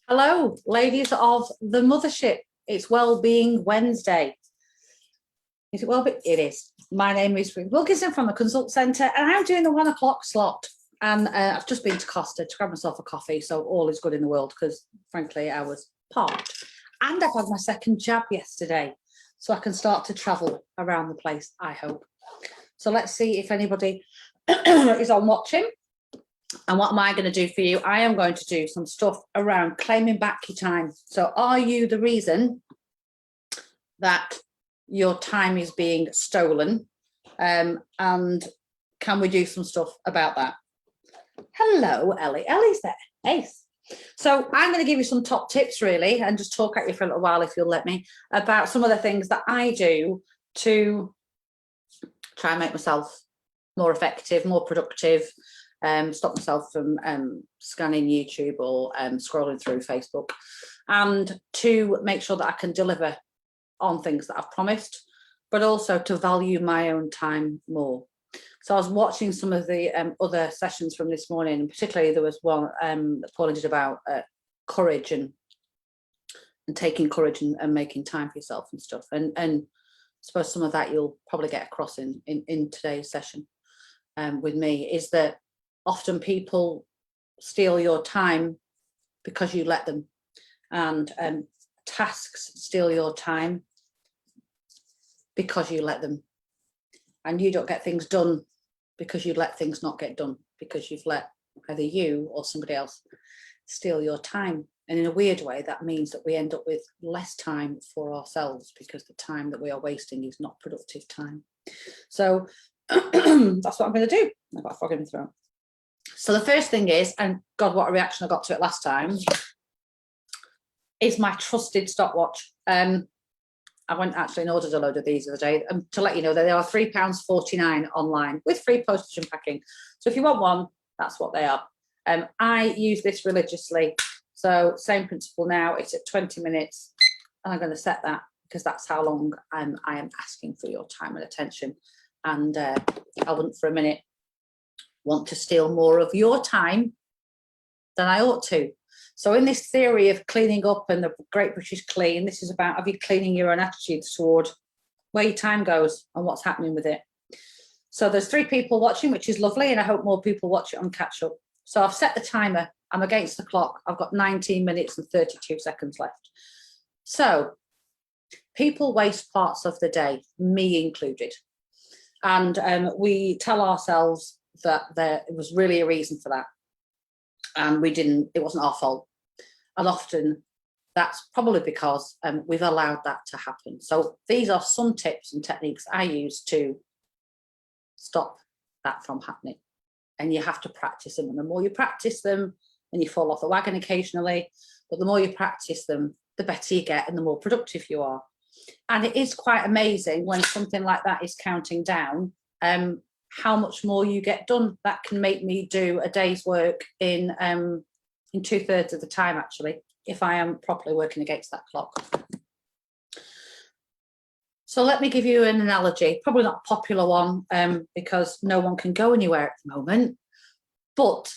Hello, ladies of the mothership. It's Wellbeing Wednesday. Is it Wellbeing? It is. My name is Ruth Wilkinson from the Consult Centre, and I'm doing the 1 o'clock slot. And I've just been to Costa to grab myself a coffee, so all is good in the world because, frankly, I was parked. And I've had my second jab yesterday, so I can start to travel around the place, I hope. So let's see if anybody is on watching. And what am I going to do for you? I am going to do some stuff around claiming back your time. So are you the reason that your time is being stolen? And can we do some stuff about that? Hello, Ellie. Ellie's there. Ace. So I'm going to give you some top tips, really, and just talk at you for a little while, if you'll let me, about some of the things that I do to try and make myself more effective, more productive, stop myself from scanning YouTube or scrolling through Facebook, and to make sure that I can deliver on things that I've promised, but also to value my own time more. So I was watching some of the other sessions from this morning, and particularly there was one that Paula did about courage and taking courage and making time for yourself and stuff. And I suppose some of that you'll probably get across in today's session with me, is that often people steal your time because you let them, and tasks steal your time because you let them, and you don't get things done because you let things not get done, because you've let either you or somebody else steal your time. And in a weird way, that means that we end up with less time for ourselves, because the time that we are wasting is not productive time. So that's what I'm going to do. I've got a frog in my throat. So the first thing is, and God, what a reaction I got to it last time, is my trusted stopwatch. I went actually and ordered a load of these the other day, to let you know that they are £3.49 online with free postage and packing. So if you want one, that's what they are. I use this religiously. So same principle now, it's at 20 minutes, and I'm going to set that because that's how long I am asking for your time and attention. And I wouldn't for a minute want to steal more of your time than I ought to. So in this theory of cleaning up and the Great British Clean, this is about you cleaning your own attitudes toward where your time goes and what's happening with it. So there's 3 people watching, which is lovely, and I hope more people watch it on catch up. So I've set the timer. I'm against the clock. I've got 19 minutes and 32 seconds left. So people waste parts of the day, me included. And we tell ourselves that there was really a reason for that, and it wasn't our fault. And often that's probably because we've allowed that to happen. So these are some tips and techniques I use to stop that from happening. And you have to practice them. And the more you practice them, and you fall off the wagon occasionally, but the more you practice them, the better you get and the more productive you are. And it is quite amazing when something like that is counting down, how much more you get done. That can make me do a day's work in 2/3 of the time, actually, if I am properly working against that clock. So let me give you an analogy, probably not a popular one, because no one can go anywhere at the moment. But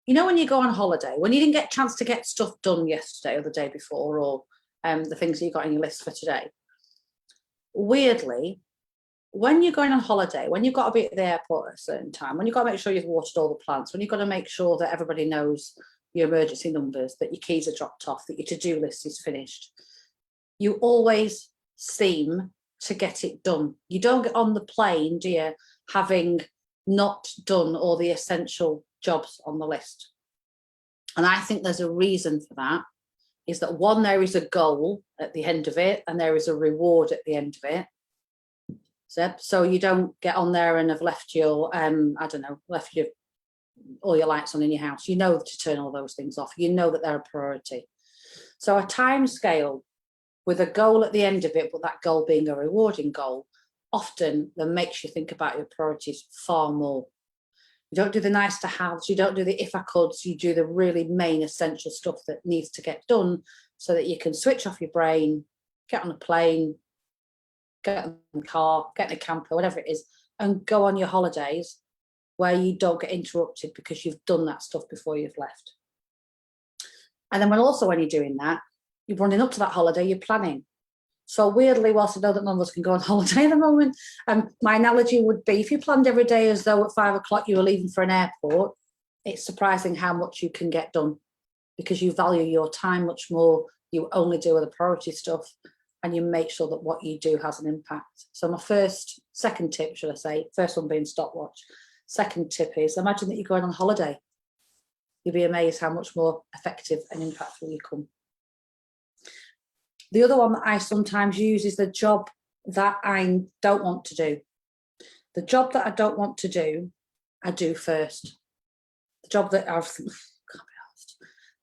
you know, when you go on holiday, when you didn't get a chance to get stuff done yesterday or the day before, or the things that you got on your list for today, weirdly, when you're going on holiday, when you've got to be at the airport at a certain time, when you've got to make sure you've watered all the plants, when you've got to make sure that everybody knows your emergency numbers, that your keys are dropped off, that your to-do list is finished, you always seem to get it done. You don't get on the plane, do you, having not done all the essential jobs on the list. And I think there's a reason for that, is that one, there is a goal at the end of it, and there is a reward at the end of it. So you don't get on there and have left your, all your lights on in your house. You know to turn all those things off. You know that they're a priority. So a time scale with a goal at the end of it, but that goal being a rewarding goal, often that makes you think about your priorities far more. You don't do the nice to haves, you don't do the if I coulds, you do the really main essential stuff that needs to get done so that you can switch off your brain, get on a plane, get in the car, get in a camper, whatever it is, and go on your holidays where you don't get interrupted because you've done that stuff before you've left. And then when you're doing that, you're running up to that holiday, you're planning. So weirdly, whilst I know that none of us can go on holiday at the moment, my analogy would be if you planned every day as though at 5 o'clock you were leaving for an airport, it's surprising how much you can get done because you value your time much more. You only do the priority stuff and you make sure that what you do has an impact. So my second tip, should I say, first one being stopwatch. Second tip is imagine that you're going on holiday. You'll be amazed how much more effective and impactful you come. The other one that I sometimes use is the job that I don't want to do. The job that I don't want to do, I do first. The job that I've, can't be asked.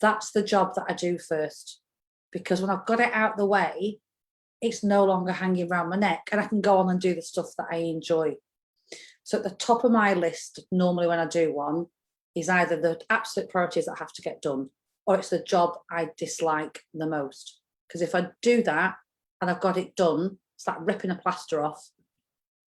That's the job that I do first. Because when I've got it out the way, it's no longer hanging around my neck and I can go on and do the stuff that I enjoy. So at the top of my list, normally when I do one, is either the absolute priorities that have to get done or it's the job I dislike the most. Because if I do that and I've got it done, it's like ripping a plaster off.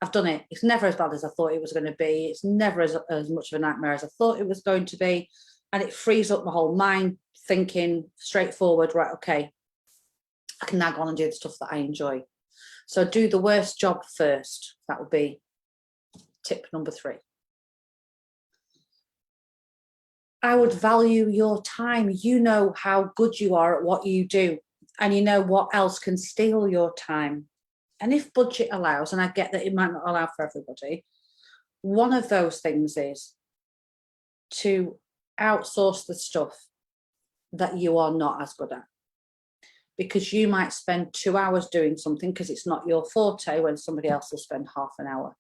I've done it. It's never as bad as I thought it was going to be. It's never as much of a nightmare as I thought it was going to be. And it frees up my whole mind thinking straightforward, right, okay, I can now go on and do the stuff that I enjoy. So do the worst job first. That would be tip number 3. I would value your time. You know how good you are at what you do. And you know what else can steal your time. And if budget allows, and I get that it might not allow for everybody, one of those things is to outsource the stuff that you are not as good at. Because you might spend 2 hours doing something because it's not your forte when somebody else will spend half an hour.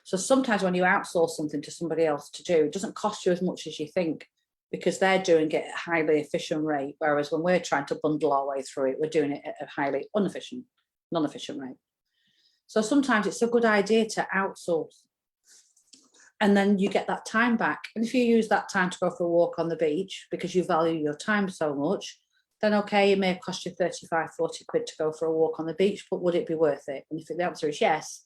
So sometimes when you outsource something to somebody else to do, it doesn't cost you as much as you think because they're doing it at a highly efficient rate. Whereas when we're trying to bundle our way through it, we're doing it at a highly non-efficient rate. So sometimes it's a good idea to outsource. And then you get that time back. And if you use that time to go for a walk on the beach because you value your time so much, then okay, it may cost you 35, 40 quid to go for a walk on the beach, but would it be worth it? And if the answer is yes,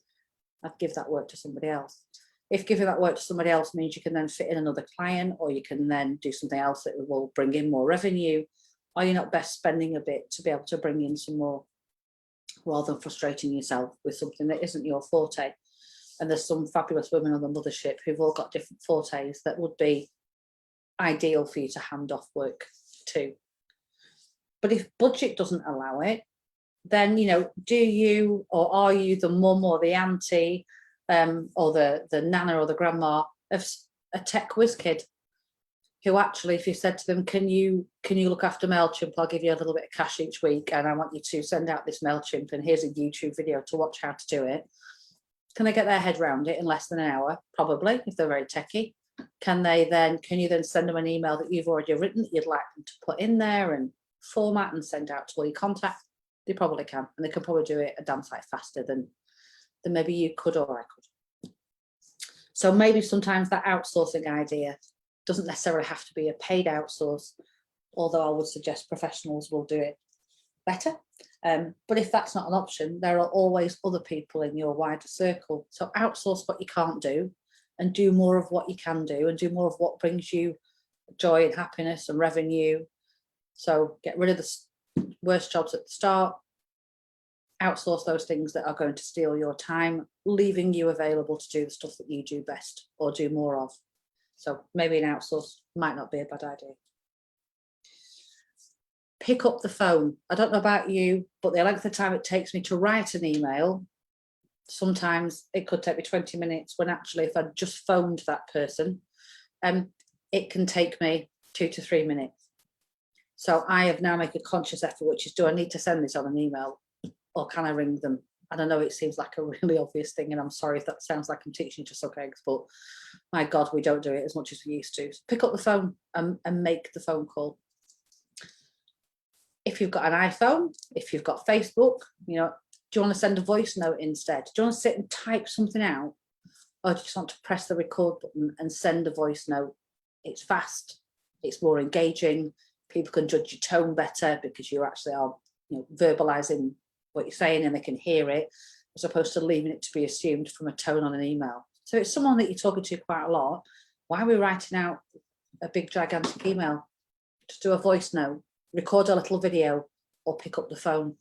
I'd give that work to somebody else. If giving that work to somebody else means you can then fit in another client or you can then do something else that will bring in more revenue, are you not best spending a bit to be able to bring in some more rather than frustrating yourself with something that isn't your forte? And there's some fabulous women on the mothership who've all got different fortes that would be ideal for you to hand off work to. But if budget doesn't allow it, then, you know, do you or are you the mum or the auntie or the nana or the grandma of a tech whiz kid who actually, if you said to them, can you look after MailChimp, I'll give you a little bit of cash each week and I want you to send out this MailChimp and here's a YouTube video to watch how to do it. Can they get their head around it in less than an hour? Probably, if they're very techie. Can you then send them an email that you've already written that you'd like them to put in there and format and send out to all your contacts? They probably can, and they can probably do it a damn sight faster than maybe you could or I could. So maybe sometimes that outsourcing idea doesn't necessarily have to be a paid outsource, although I would suggest professionals will do it better. But if that's not an option, there are always other people in your wider circle. So outsource what you can't do and do more of what you can do and do more of what brings you joy and happiness and revenue. So get rid of the worst jobs at the start, outsource those things that are going to steal your time, leaving you available to do the stuff that you do best or do more of. So maybe an outsource might not be a bad idea. Pick up the phone. I don't know about you, but the length of time it takes me to write an email, sometimes it could take me 20 minutes when actually if I just phoned that person, it can take me 2 to 3 minutes. So I have now made a conscious effort, which is, do I need to send this on an email or can I ring them? And I know it seems like a really obvious thing, and I'm sorry if that sounds like I'm teaching you to suck eggs, but my God, we don't do it as much as we used to. So pick up the phone and make the phone call. If you've got an iPhone, if you've got Facebook, you know, do you want to send a voice note instead? Do you want to sit and type something out? Or do you just want to press the record button and send a voice note? It's fast, it's more engaging. People can judge your tone better because you actually are, you know, verbalizing what you're saying and they can hear it, as opposed to leaving it to be assumed from a tone on an email. So it's someone that you're talking to quite a lot. Why are we writing out a big gigantic email? Just do a voice note. record a little video or pick up the phone.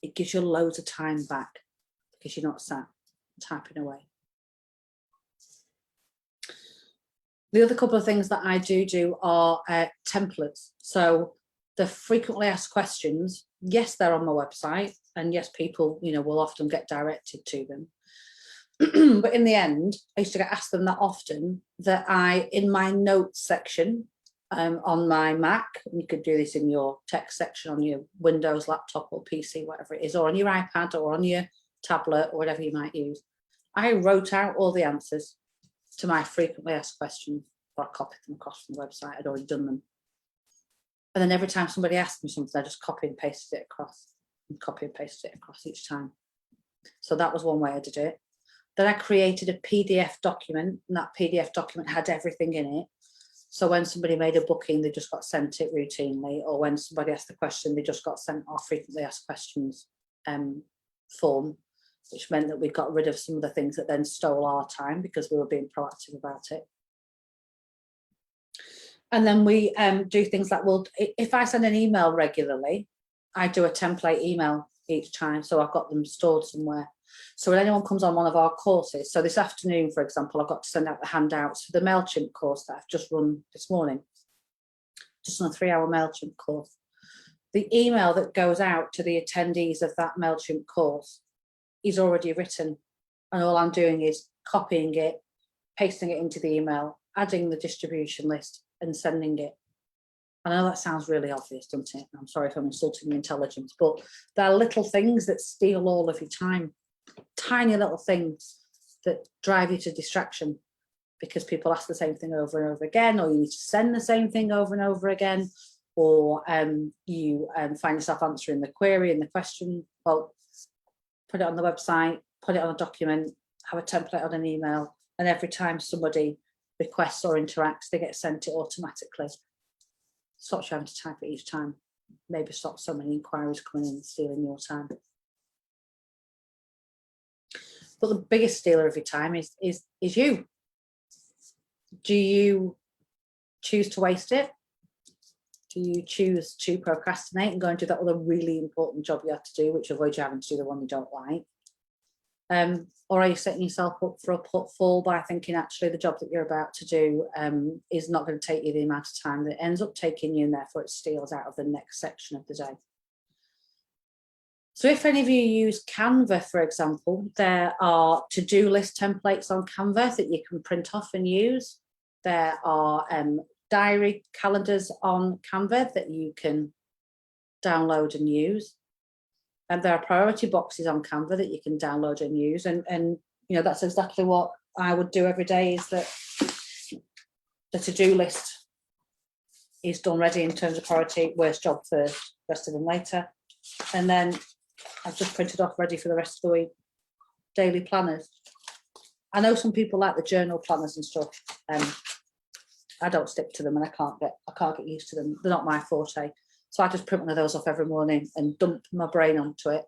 It gives you loads of time back because you're not sat typing away. The other couple of things that I do are templates. So the frequently asked questions, yes, they're on my website, and yes, people, will often get directed to them. But in the end, I used to get asked them that often that in my notes section on my Mac, you could do this in your text section on your Windows laptop or PC, whatever it is, or on your iPad or on your tablet or whatever you might use. I wrote out all the answers to my frequently asked questions, or I copied them across from the website. I'd already done them. And then every time somebody asked me something, I just copy and pasted it across, and copy and pasted it across each time. So that was one way I did it. Then I created a PDF document, and that PDF document had everything in it. So when somebody made a booking, they just got sent it routinely, or when somebody asked a question, they just got sent our frequently asked questions form, which meant that we got rid of some of the things that then stole our time because we were being proactive about it. And then we do things like, well, if I send an email regularly, I do a template email each time. So I've got them stored somewhere. So when anyone comes on one of our courses, so this afternoon, for example, I've got to send out the handouts for the MailChimp course that I've just run this morning, just on a 3-hour MailChimp course. The email that goes out to the attendees of that MailChimp course is already written. And all I'm doing is copying it, pasting it into the email, adding the distribution list and sending it. I know that sounds really obvious, doesn't it? I'm sorry if I'm insulting your intelligence, but there are little things that steal all of your time. Tiny little things that drive you to distraction because people ask the same thing over and over again, or you need to send the same thing over and over again, or you find yourself answering the query and the question. Well, put it on the website, put it on a document, have a template on an email, and every time somebody requests or interacts, they get sent it automatically. Stops you having to type it each time. Maybe stop so many inquiries coming in and stealing your time. But the biggest stealer of your time is you. Do you choose to waste it? Do you choose to procrastinate and go and do that other really important job you have to do, which avoids you having to do the one you don't like? Or are you setting yourself up for a pitfall by thinking actually the job that you're about to do is not going to take you the amount of time that it ends up taking you, and therefore it steals out of the next section of the day? So if any of you use Canva, for example, there are to-do list templates on Canva that you can print off and use. There are diary calendars on Canva that you can download and use. And there are priority boxes on Canva that you can download and use. And that's exactly what I would do every day, is that the to-do list is done ready in terms of priority, worst job first, rest of them later. And then I've just printed off ready for the rest of the week. Daily planners. I know some people like the journal planners and stuff. I don't stick to them, and I can't get used to them. They're not my forte. So I just print one of those off every morning and dump my brain onto it.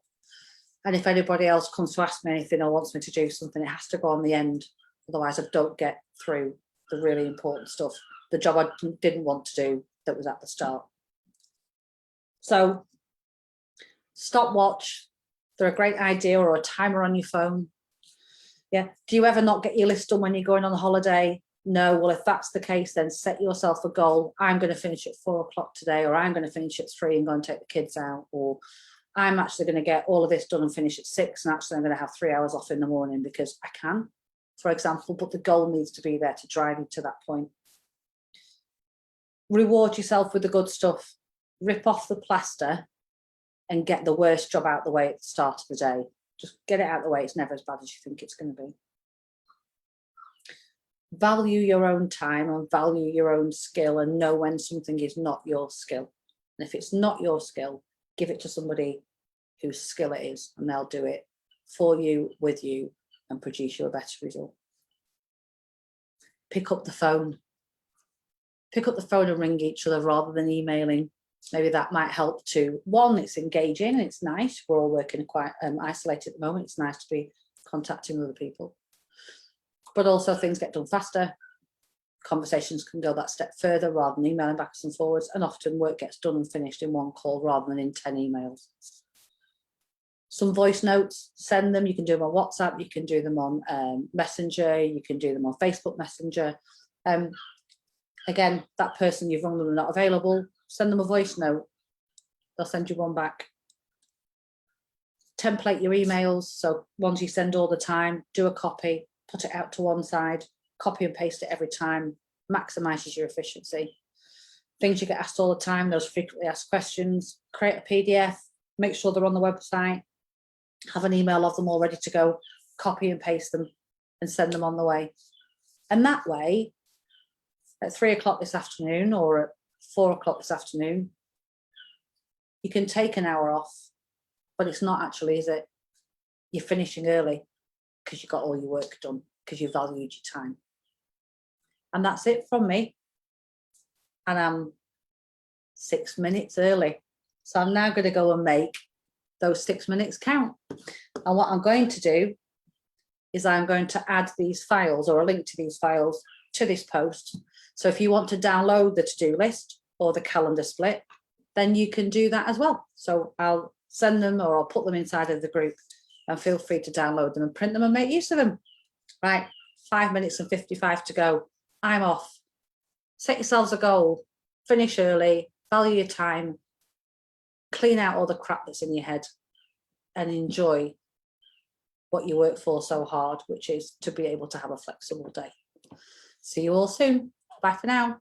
And if anybody else comes to ask me anything or wants me to do something, it has to go on the end. Otherwise, I don't get through the really important stuff, the job I didn't want to do that was at the start. So stopwatch, they're a great idea, or a timer on your phone. Yeah. Do you ever not get your list done when you're going on a holiday? No. Well, if that's the case, then set yourself a goal. I'm going to finish at 4 o'clock today, or I'm going to finish at 3 and go and take the kids out, or I'm actually going to get all of this done and finish at 6, and actually I'm going to have 3 hours off in the morning because I can, for example. But the goal needs to be there to drive you to that point. Reward yourself with the good stuff. Rip off the plaster and get the worst job out the way at the start of the day. Just get it out of the way. It's never as bad as you think it's going to be. Value your own time and value your own skill, and know when something is not your skill. And if it's not your skill, give it to somebody whose skill it is, and they'll do it for you, with you, and produce you a better result. Pick up the phone. Pick up the phone and ring each other rather than emailing. Maybe that might help too. One, it's engaging and it's nice. We're all working quite isolated at the moment. It's nice to be contacting other people. But also things get done faster. conversations can go that step further rather than emailing backwards and forwards, and often work gets done and finished in one call rather than in 10 emails. Some voice notes, send them. You can do them on WhatsApp, you can do them on Messenger, you can do them on Facebook Messenger. Again, that person you've rung them and not available, send them a voice note. They'll send you one back. Template your emails. So ones you send all the time, do a copy, put it out to one side, copy and paste it every time, maximizes your efficiency. Things you get asked all the time, those frequently asked questions, create a PDF, make sure they're on the website, have an email of them all ready to go, copy and paste them and send them on the way. And that way, at 3 o'clock this afternoon or at 4 o'clock this afternoon, you can take an hour off, but it's not actually, is it? You're finishing early because you got all your work done, because you valued your time. And that's it from me. And I'm 6 minutes early. So I'm now going to go and make those 6 minutes count. And what I'm going to do is I'm going to add these files or a link to these files to this post. So if you want to download the to-do list or the calendar split, then you can do that as well. So I'll send them or I'll put them inside of the group, and feel free to download them and print them and make use of them. Right, 5 minutes and 55 to go. I'm off. Set yourselves a goal, finish early, value your time, clean out all the crap that's in your head, and enjoy what you work for so hard, which is to be able to have a flexible day. See you all soon. Bye for now.